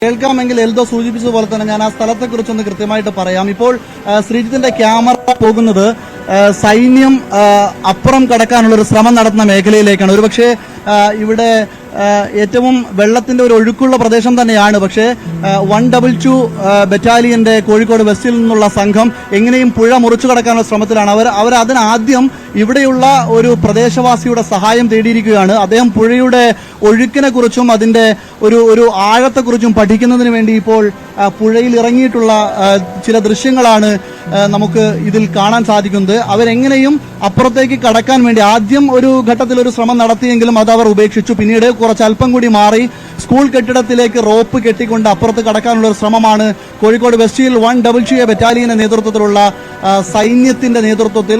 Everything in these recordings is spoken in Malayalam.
കേൾക്കാമെങ്കിൽ എൽദോ സൂചിപ്പിച്ചതുപോലെ തന്നെ ഞാൻ ആ സ്ഥലത്തെക്കുറിച്ചൊന്ന് കൃത്യമായിട്ട് പറയാം. ഇപ്പോൾ ശ്രീജിത്തിന്റെ ക്യാമറ പോകുന്നത് സൈന്യം അപ്പുറം കടക്കാനുള്ള ഒരു ശ്രമം നടത്തുന്ന മേഖലയിലേക്കാണ്. ഒരുപക്ഷെ ഇവിടെ ഏറ്റവും വെള്ളത്തിന്റെ ഒരു ഒഴുക്കുള്ള പ്രദേശം തന്നെയാണ്. പക്ഷേ 122 ബറ്റാലിയന്റെ കോഴിക്കോട് വെസ്റ്റിൽ നിന്നുള്ള സംഘം എങ്ങനെയും പുഴ മുറിച്ചു കടക്കാനുള്ള ശ്രമത്തിലാണ്. അവർ അതിനാദ്യം ഇവിടെയുള്ള ഒരു പ്രദേശവാസിയുടെ സഹായം തേടിയിരിക്കുകയാണ്. അദ്ദേഹം പുഴയുടെ ഒഴുക്കിനെ കുറിച്ചും അതിന്റെ ഒരു ആഴത്തെക്കുറിച്ചും പഠിക്കുന്നതിന് വേണ്ടി ഇപ്പോൾ പുഴയിൽ ഇറങ്ങിയിട്ടുള്ള ചില ദൃശ്യങ്ങളാണ് നമുക്ക് ഇതിൽ കാണാൻ സാധിക്കുന്നത്. അവരെങ്ങനെയും അപ്പുറത്തേക്ക് കടക്കാൻ വേണ്ടി ആദ്യം ഒരു ഘട്ടത്തിൽ ഒരു ശ്രമം നടത്തിയെങ്കിലും അത് അവർ ഉപേക്ഷിച്ചു. പിന്നീട് കുറച്ചല്പം കൂടി മാറി സ്കൂൾ കെട്ടിടത്തിലേക്ക് റോപ്പ് കെട്ടിക്കൊണ്ട് അപ്പുറത്ത് കടക്കാനുള്ള ഒരു ശ്രമമാണ് കോഴിക്കോട് വെസ്റ്റിൽ 122 ബറ്റാലിയന്റെ നേതൃത്വത്തിലുള്ള സൈന്യത്തിന്റെ നേതൃത്വത്തിൽ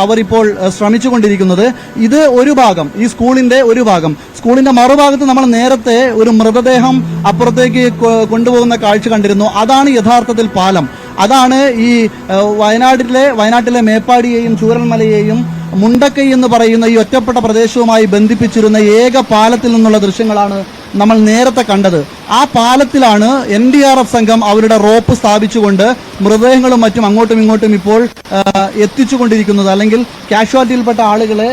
അവരിപ്പോൾ ശ്രമിച്ചുകൊണ്ടിരിക്കുന്നത്. ഇത് ഒരു ഭാഗം, ഈ സ്കൂളിന്റെ ഒരു ഭാഗം. സ്കൂളിന്റെ മറുഭാഗത്ത് നമ്മൾ നേരത്തെ ഒരു മൃതദേഹം അപ്പുറത്തേക്ക് കൊണ്ടുപോകുന്ന കാഴ്ച കണ്ടിരുന്നു. അതാണ് യഥാർത്ഥത്തിൽ പാലം. അതാണ് ഈ വയനാട്ടിലെ മേപ്പാടിയെയും ചൂരൽമലയെയും മുണ്ടക്കൈ എന്ന് പറയുന്ന ഈ ഒറ്റപ്പെട്ട പ്രദേശവുമായി ബന്ധിപ്പിച്ചിരുന്ന ഏക പാലത്തിൽ നിന്നുള്ള ദൃശ്യങ്ങളാണ് നമ്മൾ നേരത്തെ കണ്ടത്. ആ പാലത്തിലാണ് NDRF സംഘം അവരുടെ റോപ്പ് സ്ഥാപിച്ചുകൊണ്ട് മൃതദേഹങ്ങളും മറ്റും അങ്ങോട്ടും ഇങ്ങോട്ടും ഇപ്പോൾ എത്തിച്ചുകൊണ്ടിരിക്കുന്നത്, അല്ലെങ്കിൽ കാഷ്വാലിറ്റിയിൽപ്പെട്ട ആളുകളെ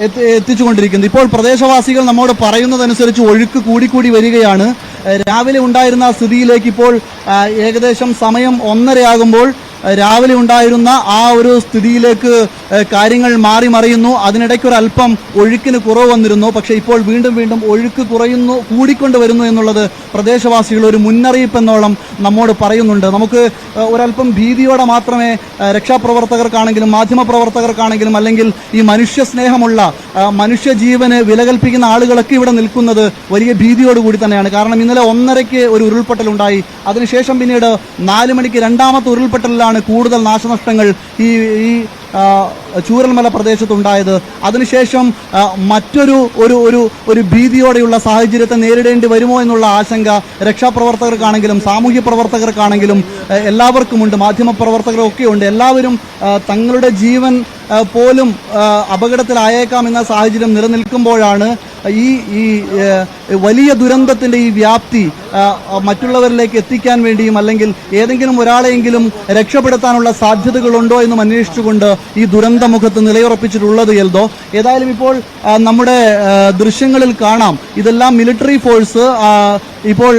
എത്തിച്ചുകൊണ്ടിരിക്കുന്നത്. ഇപ്പോൾ പ്രദേശവാസികൾ നമ്മോട് പറയുന്നതനുസരിച്ച് ഒഴുക്ക് കൂടിക്കൂടി വരികയാണ്. രാവിലെ ഉണ്ടായിരുന്ന സ്ഥിതിയിലേക്ക് ഇപ്പോൾ ഏകദേശം സമയം 1:30 രാവിലെ ഉണ്ടായിരുന്ന ആ ഒരു സ്ഥിതിയിലേക്ക് കാര്യങ്ങൾ മാറി മറിയുന്നു. അതിനിടയ്ക്കൊരല്പം ഒഴുക്കിന് കുറവ് വന്നിരുന്നു. പക്ഷേ ഇപ്പോൾ വീണ്ടും ഒഴുക്ക് കൂടിക്കൊണ്ട് വരുന്നു എന്നുള്ളത് പ്രദേശവാസികൾ ഒരു മുന്നറിയിപ്പ് എന്നോളം നമ്മോട് പറയുന്നുണ്ട്. നമുക്ക് ഒരല്പം ഭീതിയോടെ മാത്രമേ രക്ഷാപ്രവർത്തകർക്കാണെങ്കിലും മാധ്യമപ്രവർത്തകർക്കാണെങ്കിലും അല്ലെങ്കിൽ ഈ മനുഷ്യസ്നേഹമുള്ള മനുഷ്യജീവന് വില കൽപ്പിക്കുന്ന ആളുകളൊക്കെ ഇവിടെ നിൽക്കുന്നത് വലിയ ഭീതിയോടുകൂടി തന്നെയാണ്. കാരണം ഇന്നലെ 1:30 ഒരു ഉരുൾപൊട്ടലുണ്ടായി. അതിനുശേഷം പിന്നീട് 4 മണിക്ക് രണ്ടാമത്തെ ഉരുൾപൊട്ടലിലാണ് കൂടുതൽ നാശനഷ്ടങ്ങൾ ഈ ചൂരൽമല പ്രദേശത്തുണ്ടായത്. അതിനുശേഷം മറ്റൊരു ഭീതിയോടെയുള്ള സാഹചര്യത്തെ നേരിടേണ്ടി വരുമോ എന്നുള്ള ആശങ്ക രക്ഷാപ്രവർത്തകർക്കാണെങ്കിലും സാമൂഹ്യ പ്രവർത്തകർക്കാണെങ്കിലും എല്ലാവർക്കുമുണ്ട്, മാധ്യമപ്രവർത്തകരൊക്കെ ഉണ്ട്. എല്ലാവരും തങ്ങളുടെ ജീവൻ പോലും അപകടത്തിലായേക്കാമെന്ന സാഹചര്യം നിലനിൽക്കുമ്പോഴാണ് ഈ വലിയ ദുരന്തത്തിന്റെ ഈ വ്യാപ്തി മറ്റുള്ളവരിലേക്ക് എത്തിക്കാൻ വേണ്ടിയും അല്ലെങ്കിൽ ഏതെങ്കിലും ഒരാളെയെങ്കിലും രക്ഷപ്പെടുത്താനുള്ള സാധ്യതകളുണ്ടോ എന്നും അന്വേഷിച്ചുകൊണ്ട് ഈ ദുരന്തമുഖത്ത് നിലയുറപ്പിച്ചിട്ടുള്ളത് എൽദോ. ഏതായാലും ഇപ്പോൾ നമ്മുടെ ദൃശ്യങ്ങളിൽ കാണാം, ഇതെല്ലാം മിലിറ്ററി ഫോഴ്സ് ഇപ്പോൾ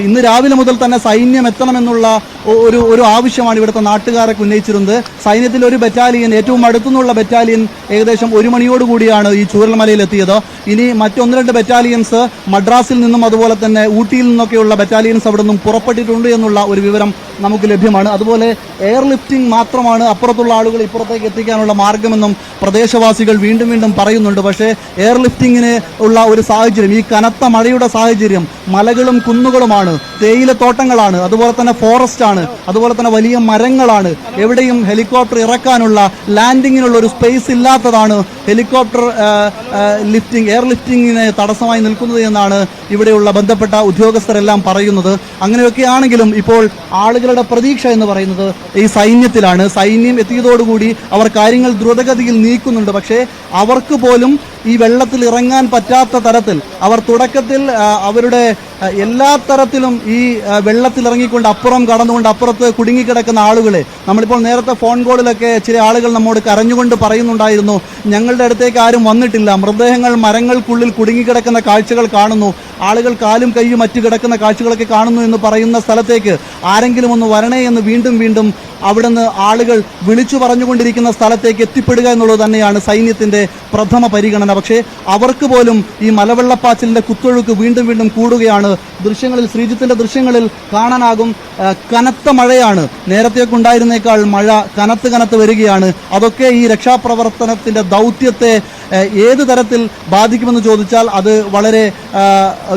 ഇന്ന് രാവിലെ മുതൽ തന്നെ സൈന്യം എത്തണമെന്നുള്ള ഒരു ആവശ്യമാണ് ഇവിടുത്തെ നാട്ടുകാരൊക്കെ ഉന്നയിച്ചിരുന്നത്. സൈന്യത്തിൽ ഒരു ബറ്റാലിയൻ, ഏറ്റവും അടുത്തുനിന്നുള്ള ബറ്റാലിയൻ ഏകദേശം 1 മണിയോടുകൂടിയാണ് ഈ ചൂരൽമലയിൽ എത്തിയത്. ഇനി മറ്റൊന്ന് രണ്ട് ബറ്റാലിയൻസ് മദ്രാസിൽ നിന്നും അതുപോലെ തന്നെ ഊട്ടിയിൽ നിന്നൊക്കെയുള്ള ബറ്റാലിയൻസ് അവിടെ നിന്നും പുറപ്പെട്ടിട്ടുണ്ട് എന്നുള്ള ഒരു വിവരം നമുക്ക് ലഭ്യമാണ്. അതുപോലെ എയർ ലിഫ്റ്റിംഗ് മാത്രമാണ് അപ്പുറത്തുള്ള ആളുകൾ ഇപ്പുറത്തേക്ക് എത്തിക്കാനുള്ള മാർഗമെന്നും പ്രദേശവാസികൾ വീണ്ടും പറയുന്നുണ്ട്. പക്ഷേ എയർ ലിഫ്റ്റിങ്ങിന് ഉള്ള ഒരു സാഹചര്യം, ഈ കനത്ത മഴയുടെ സാഹചര്യം, മലകളും കുന്നുകളുമാണ്, തേയിലത്തോട്ടങ്ങളാണ്, അതുപോലെ തന്നെ ഫോറസ്റ്റ് ആണ്, അതുപോലെ തന്നെ വലിയ മരങ്ങളാണ്. എവിടെയും ഹെലികോപ്റ്റർ ഇറക്കാനുള്ള ലാൻഡിങ്ങിനുള്ള ഒരു സ്പേസ് ഇല്ലാത്തതാണ് ഹെലികോപ്റ്റർ എയർ ലിഫ്റ്റിങ്ങിന് തടസ്സമായി നിൽക്കുന്നത് എന്നാണ് ഇവിടെയുള്ള ബന്ധപ്പെട്ട ഉദ്യോഗസ്ഥരെല്ലാം പറയുന്നത്. അങ്ങനെയൊക്കെ ആണെങ്കിലും ഇപ്പോൾ ആളുകളുടെ പ്രതീക്ഷ എന്ന് പറയുന്നത് ഈ സൈന്യത്തിലാണ്. സൈന്യം എത്തിയതോടുകൂടി അവർ കാര്യങ്ങൾ ദ്രുതഗതിയിൽ നീക്കുന്നുണ്ട്. പക്ഷേ അവർക്ക് പോലും ഈ വെള്ളത്തിൽ ഇറങ്ങാൻ പറ്റാത്ത തരത്തിൽ അവർ തുടക്കത്തിൽ അവരുടെ എല്ലാ തരത്തിലും ഈ വെള്ളത്തിൽ ഇറങ്ങിക്കൊണ്ട് അപ്പുറം കടന്നുകൊണ്ട് അപ്പുറത്ത് കുടുങ്ങിക്കിടക്കുന്ന ആളുകളെ നമ്മളിപ്പോൾ നേരത്തെ ഫോൺ കോളിലൊക്കെ ചില ആളുകൾ നമ്മോട് കരഞ്ഞുകൊണ്ട് പറയുന്നുണ്ടായിരുന്നു, ഞങ്ങളുടെ അടുത്തേക്ക് ആരും വന്നിട്ടില്ല, മൃതദേഹങ്ങൾ മരങ്ങൾക്കുള്ളിൽ കുടുങ്ങിക്കിടക്കുന്ന കാഴ്ചകൾ കാണുന്നു, ആളുകൾ കാലും കൈയും മറ്റു കിടക്കുന്ന കാഴ്ചകളൊക്കെ കാണുന്നു എന്ന് പറയുന്ന സ്ഥലത്തേക്ക് ആരെങ്കിലും ഒന്ന് വരണേ എന്ന് വീണ്ടും അവിടുന്ന് ആളുകൾ വിളിച്ചു പറഞ്ഞുകൊണ്ടിരിക്കുന്ന സ്ഥലത്തേക്ക് എത്തിപ്പെടുക എന്നുള്ളത് തന്നെയാണ് സൈന്യത്തിന്റെ പ്രഥമ പരിഗണന. പക്ഷേ അവർക്ക് പോലും ഈ മലവെള്ളപ്പാച്ചിലിന്റെ കുത്തൊഴുക്ക് വീണ്ടും കൂടുകയാണ്. ദൃശ്യങ്ങളിൽ, ശ്രീജിത്തിന്റെ ദൃശ്യങ്ങളിൽ കാണാനാകും, കനത്ത മഴയാണ്. നേരത്തെയൊക്കെ ഉണ്ടായിരുന്നേക്കാൾ മഴ കനത്ത് വരികയാണ്. അതൊക്കെ ഈ രക്ഷാപ്രവർത്തനത്തിന്റെ ദൗത്യത്തെ ഏത് തരത്തിൽ ബാധിക്കുമെന്ന് ചോദിച്ചാൽ അത് വളരെ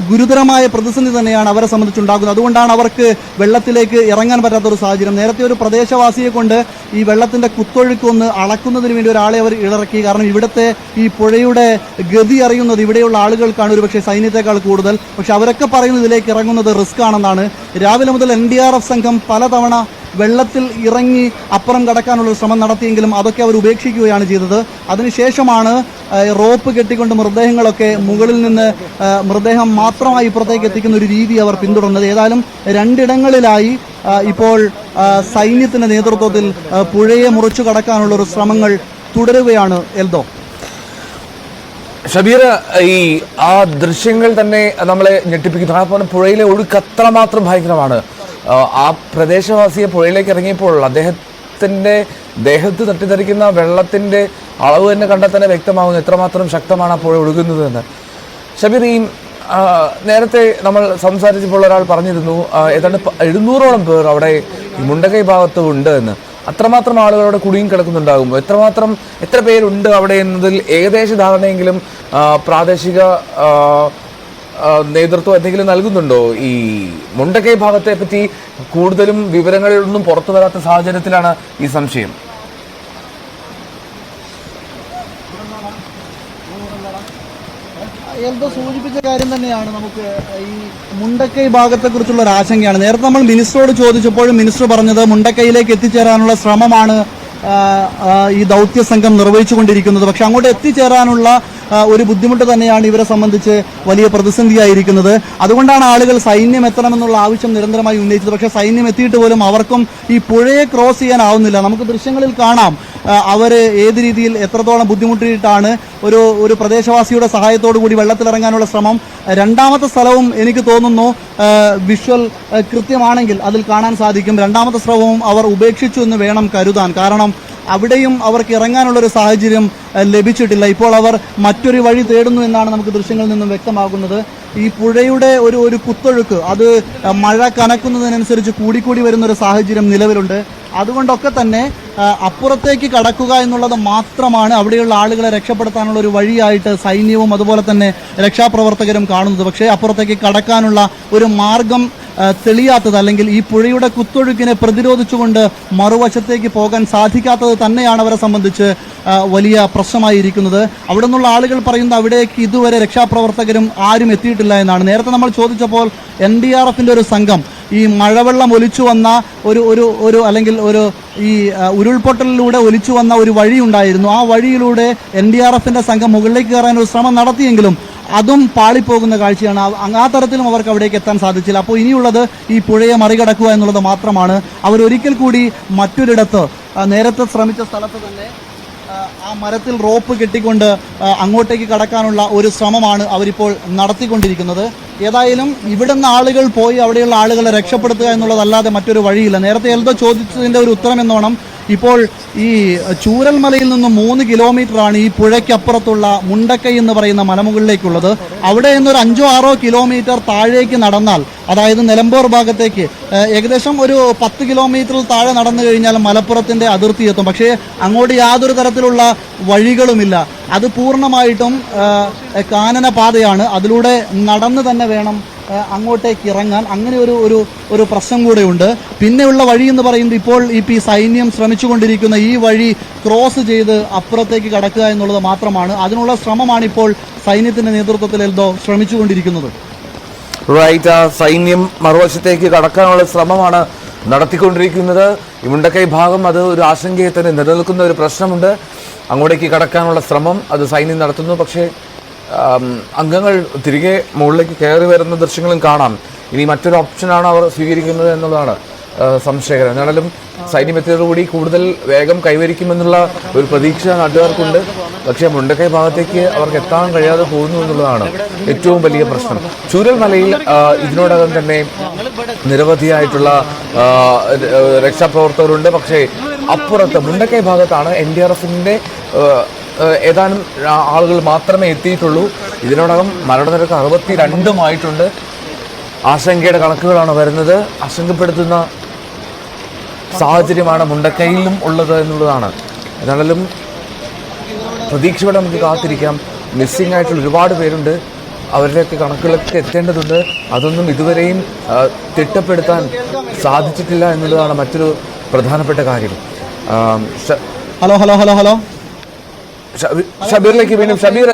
ഗുരുതരമായ പ്രതിസന്ധി തന്നെയാണ് അവരെ സംബന്ധിച്ചുണ്ടാകുന്നത്. അതുകൊണ്ടാണ് അവർക്ക് വെള്ളത്തിലേക്ക് ഇറങ്ങാൻ പറ്റാത്തൊരു സാഹചര്യം. നേരത്തെ ഒരു പ്രദേശവാസിയെ കൊണ്ട് ഈ വെള്ളത്തിന്റെ കുത്തൊഴുക്കൊന്ന് അളക്കുന്നതിന് വേണ്ടി ഒരാളെ അവർ ഇറക്കി. കാരണം ഇവിടുത്തെ ഈ പുഴയുടെ ഗതി അറിയുന്നത് ഇവിടെയുള്ള ആളുകൾക്കാണ് ഒരുപക്ഷെ സൈന്യത്തെക്കാൾ കൂടുതൽ. പക്ഷെ അവരൊക്കെ പറയുന്നത് ഇതിലേക്ക് ഇറങ്ങുന്നത് റിസ്ക് ആണെന്നാണ്. രാവിലെ മുതൽ NDRF സംഘം പലതവണ വെള്ളത്തിൽ ഇറങ്ങി അപ്പുറം കടക്കാനുള്ള ശ്രമം നടത്തിയെങ്കിലും അതൊക്കെ അവർ ഉപേക്ഷിക്കുകയാണ് ചെയ്തത്. അതിനുശേഷമാണ് റോപ്പ് കെട്ടിക്കൊണ്ട് മൃതദേഹങ്ങളൊക്കെ മുകളിൽ നിന്ന് മൃതദേഹം മാത്രമായി ഇപ്പുറത്തേക്ക് എത്തിക്കുന്ന ഒരു രീതി അവർ പിന്തുടർന്നത്. ഏതായാലും രണ്ടിടങ്ങളിലായി ഇപ്പോൾ സൈന്യത്തിന്റെ നേതൃത്വത്തിൽ പുഴയെ മുറിച്ചു കടക്കാനുള്ള ഒരു ശ്രമങ്ങൾ തുടരുകയാണ്. എൽദോ, ഷബീർ, ഈ ആ ദൃശ്യങ്ങൾ തന്നെ നമ്മളെ ഞെട്ടിപ്പിക്കുന്നു. ആ പുഴയിലെ ഒഴുക്ക് അത്രമാത്രം ഭയങ്കരമാണ്. ആ പ്രദേശവാസിയെ പുഴയിലേക്ക് ഇറങ്ങിയപ്പോൾ അദ്ദേഹത്തിൻ്റെ ദേഹത്ത് തട്ടിത്തെറിക്കുന്ന വെള്ളത്തിൻ്റെ അളവ് തന്നെ കണ്ടാൽ തന്നെ വ്യക്തമാകുന്നു എത്രമാത്രം ശക്തമാണ് ആ പുഴ ഒഴുകുന്നത് എന്ന്. ഷബീർ, ഈ നേരത്തെ നമ്മൾ സംസാരിച്ചപ്പോൾ ഒരാൾ പറഞ്ഞിരുന്നു ഏതാണ്ട് 700ഓളം പേർ അവിടെ മുണ്ടക്കൈ ഭാഗത്ത് ഉണ്ട് എന്ന്. അത്രമാത്രം ആളുകൾ അവിടെ കുടുങ്ങി കിടക്കുന്നുണ്ടാകും. എത്ര പേരുണ്ട് അവിടെ എന്നതിൽ ഏകദേശ ധാരണയെങ്കിലും പ്രാദേശിക നേതൃത്വം എന്തെങ്കിലും നൽകുന്നുണ്ടോ? ഈ മുണ്ടക്കൈ ഭാഗത്തെ പറ്റി കൂടുതലും വിവരങ്ങളൊന്നും പുറത്തു വരാത്ത സാഹചര്യത്തിലാണ് ഈ സംശയം. എൽദോ സൂചിപ്പിച്ച കാര്യം തന്നെയാണ്. നമുക്ക് ഈ മുണ്ടക്കൈ ഭാഗത്തെക്കുറിച്ചുള്ള ഒരു ആശങ്കയാണ്. നേരത്തെ നമ്മൾ മിനിസ്റ്ററോട് ചോദിച്ചപ്പോഴും മിനിസ്റ്റർ പറഞ്ഞത് മുണ്ടക്കൈയിലേക്ക് എത്തിച്ചേരാനുള്ള ശ്രമമാണ് ഈ ദൗത്യ സംഘം നിർവഹിച്ചുകൊണ്ടിരിക്കുന്നത്. പക്ഷെ അങ്ങോട്ട് എത്തിച്ചേരാനുള്ള ഒരു ബുദ്ധിമുട്ട് തന്നെയാണ് ഇവരെ സംബന്ധിച്ച് വലിയ പ്രതിസന്ധിയായിരിക്കുന്നത്. അതുകൊണ്ടാണ് ആളുകൾ സൈന്യം എത്തണമെന്നുള്ള ആവശ്യം നിരന്തരമായി ഉന്നയിച്ചത്. പക്ഷേ സൈന്യം എത്തിയിട്ട് പോലും അവർക്കും ഈ പുഴയെ ക്രോസ് ചെയ്യാനാവുന്നില്ല. നമുക്ക് ദൃശ്യങ്ങളിൽ കാണാം അവർ ഏത് രീതിയിൽ എത്രത്തോളം ബുദ്ധിമുട്ടിയിട്ടാണ് ഒരു പ്രദേശവാസിയുടെ സഹായത്തോടു കൂടി വെള്ളത്തിലിറങ്ങാനുള്ള ശ്രമം. രണ്ടാമത്തെ സ്ഥലവും എനിക്ക് തോന്നുന്നു വിഷ്വൽ കൃത്യമാണെങ്കിൽ അതിൽ കാണാൻ സാധിക്കും. രണ്ടാമത്തെ ശ്രമവും അവർ ഉപേക്ഷിച്ചു എന്ന് വേണം കരുതാൻ. കാരണം അവിടെയും അവർക്ക് ഇറങ്ങാനുള്ളൊരു സാഹചര്യം ലഭിച്ചിട്ടില്ല. ഇപ്പോൾ അവർ മറ്റൊരു വഴി തേടുന്നു എന്നാണ് നമുക്ക് ദൃശ്യങ്ങളിൽ നിന്നും വ്യക്തമാകുന്നത്. ഈ പുഴയുടെ ഒരു കുത്തൊഴുക്ക് അത് മഴ കനക്കുന്നതിനനുസരിച്ച് കൂടിക്കൂടി വരുന്നൊരു സാഹചര്യം നിലവിലുണ്ട്. അതുകൊണ്ടൊക്കെ തന്നെ അപ്പുറത്തേക്ക് കടക്കുക എന്നുള്ളത് മാത്രമാണ് അവിടെയുള്ള ആളുകളെ രക്ഷപ്പെടുത്താനുള്ള ഒരു വഴിയായിട്ട് സൈന്യവും അതുപോലെ തന്നെ രക്ഷാപ്രവർത്തകരും കാണുന്നത്. പക്ഷേ അപ്പുറത്തേക്ക് കടക്കാനുള്ള ഒരു മാർഗം തെളിയാത്തത്, അല്ലെങ്കിൽ ഈ പുഴയുടെ കുത്തൊഴുക്കിനെ പ്രതിരോധിച്ചുകൊണ്ട് മറുവശത്തേക്ക് പോകാൻ സാധിക്കാത്തത് തന്നെയാണ് അവരെ സംബന്ധിച്ച് വലിയ പ്രശ്നമായിരിക്കുന്നത്. അവിടെ നിന്നുള്ള ആളുകൾ പറയുന്നത് അവിടേക്ക് ഇതുവരെ രക്ഷാപ്രവർത്തകരും ആരും എത്തിയിട്ടില്ല എന്നാണ്. നേരത്തെ നമ്മൾ ചോദിച്ചപ്പോൾ NDRFന്റെ ഒരു സംഘം ഈ മഴവെള്ളം ഒലിച്ചു വന്ന ഒരു അല്ലെങ്കിൽ ഈ ഉരുൾപൊട്ടലിലൂടെ ഒലിച്ചു വന്ന ഒരു വഴി ഉണ്ടായിരുന്നു. ആ വഴിയിലൂടെ NDRFന്റെ സംഘം മുകളിലേക്ക് കയറാൻ ഒരു ശ്രമം നടത്തിയെങ്കിലും അതും പാളിപ്പോകുന്ന കാഴ്ചയാണ്. ആ തരത്തിലും അവർക്ക് അവിടേക്ക് എത്താൻ സാധിച്ചില്ല. അപ്പോൾ ഇനിയുള്ളത് ഈ പുഴയെ മറികടക്കുക എന്നുള്ളത് മാത്രമാണ്. അവരൊരിക്കൽ കൂടി മറ്റൊരിടത്ത് നേരത്തെ ശ്രമിച്ച സ്ഥലത്ത് തന്നെ ആ മരത്തിൽ റോപ്പ് കെട്ടിക്കൊണ്ട് അങ്ങോട്ടേക്ക് കടക്കാനുള്ള ഒരു ശ്രമമാണ് അവരിപ്പോൾ നടത്തിക്കൊണ്ടിരിക്കുന്നത്. ഏതായാലും ഇവിടുന്ന് ആളുകൾ പോയി അവിടെയുള്ള ആളുകളെ രക്ഷപ്പെടുത്തുക എന്നുള്ളതല്ലാതെ മറ്റൊരു വഴിയില്ല. നേരത്തെ എൽദോ ചോദിച്ചതിൻ്റെ ഒരു ഉത്തരം എന്നോണം ഇപ്പോൾ ഈ ചൂരൽമലയിൽ നിന്നും 3 കിലോമീറ്ററാണ് ഈ പുഴയ്ക്കപ്പുറത്തുള്ള മുണ്ടക്കൈ എന്ന് പറയുന്ന മലമുകളിലേക്കുള്ളത്. അവിടെ നിന്നൊരു 5-6 കിലോമീറ്റർ താഴേക്ക് നടന്നാൽ, അതായത് നിലമ്പൂർ ഭാഗത്തേക്ക് ഏകദേശം ഒരു 10 കിലോമീറ്ററിൽ താഴെ നടന്നു കഴിഞ്ഞാൽ മലപ്പുറത്തിൻ്റെ അതിർത്തി എത്തും. പക്ഷേ അങ്ങോട്ട് യാതൊരു തരത്തിലുള്ള വഴികളുമില്ല. അത് പൂർണ്ണമായിട്ടും കാനന പാതയാണ്. അതിലൂടെ നടന്ന് തന്നെ വേണം അങ്ങോട്ടേക്ക് ഇറങ്ങാൻ. അങ്ങനെ ഒരു പ്രശ്നം കൂടെയുണ്ട്. പിന്നെയുള്ള വഴി എന്ന് പറയുന്നത് ഇപ്പോൾ ഈ സൈന്യം ശ്രമിച്ചുകൊണ്ടിരിക്കുന്ന ഈ വഴി ക്രോസ് ചെയ്ത് അപ്പുറത്തേക്ക് കടക്കുക എന്നുള്ളത് മാത്രമാണ്. അതിനുള്ള ശ്രമമാണ് ഇപ്പോൾ സൈന്യത്തിന്റെ നേതൃത്വത്തിൽ എൽദോ ശ്രമിച്ചുകൊണ്ടിരിക്കുന്നത്. റൈറ്റ്, സൈന്യം മറുവശത്തേക്ക് കടക്കാനുള്ള ശ്രമമാണ് നടത്തിക്കൊണ്ടിരിക്കുന്നത്. ഈ മുണ്ടക്കൈ ഭാഗം അത് ഒരു ആശങ്കയെ തന്നെ നിലനിൽക്കുന്ന ഒരു പ്രശ്നമുണ്ട്. അങ്ങോട്ടേക്ക് കടക്കാനുള്ള ശ്രമം അത് സൈന്യം നടത്തുന്നു. പക്ഷേ അംഗങ്ങൾ തിരികെ മുകളിലേക്ക് കയറി വരുന്ന ദൃശ്യങ്ങളും കാണാം. ഇനി മറ്റൊരു ഓപ്ഷനാണ് അവർ സ്വീകരിക്കുന്നത് എന്നുള്ളതാണ് സംശയകരം. എന്നാലും സൈന്യം എത്തിയതോടുകൂടി കൂടുതൽ വേഗം കൈവരിക്കുമെന്നുള്ള ഒരു പ്രതീക്ഷ നാട്ടുകാർക്കുണ്ട്. പക്ഷേ മുണ്ടക്കൈ ഭാഗത്തേക്ക് അവർക്ക് എത്താൻ കഴിയാതെ പോകുന്നു എന്നുള്ളതാണ് ഏറ്റവും വലിയ പ്രശ്നം. ചൂരൽമലയിൽ ഇതിനോടകം തന്നെ നിരവധിയായിട്ടുള്ള രക്ഷാപ്രവർത്തകരുണ്ട്. പക്ഷേ അപ്പുറത്ത് മുണ്ടക്കൈ ഭാഗത്താണ് NDRFന്റെ ഏതാനും ആളുകൾ മാത്രമേ എത്തിയിട്ടുള്ളൂ. ഇതിനോടകം മരണനിരക്ക് 62 ആശങ്കയുടെ കണക്കുകളാണ് വരുന്നത്. ആശങ്കപ്പെടുത്തുന്ന സാഹചര്യമാണ് മുണ്ടക്കൈയിലും ഉള്ളത് എന്നുള്ളതാണ്. എന്നാലും പ്രതീക്ഷയോടെ നമുക്ക് കാത്തിരിക്കാം. മിസ്സിംഗ് ആയിട്ടുള്ള ഒരുപാട് പേരുണ്ട്. അവരുടെയൊക്കെ കണക്കുകളൊക്കെ എത്തേണ്ടതുണ്ട്. അതൊന്നും ഇതുവരെയും തിട്ടപ്പെടുത്താൻ സാധിച്ചിട്ടില്ല എന്നുള്ളതാണ് മറ്റൊരു പ്രധാനപ്പെട്ട കാര്യം. ഹലോ ഷബീറിലേക്ക് വീണ്ടും. ഷബീർ,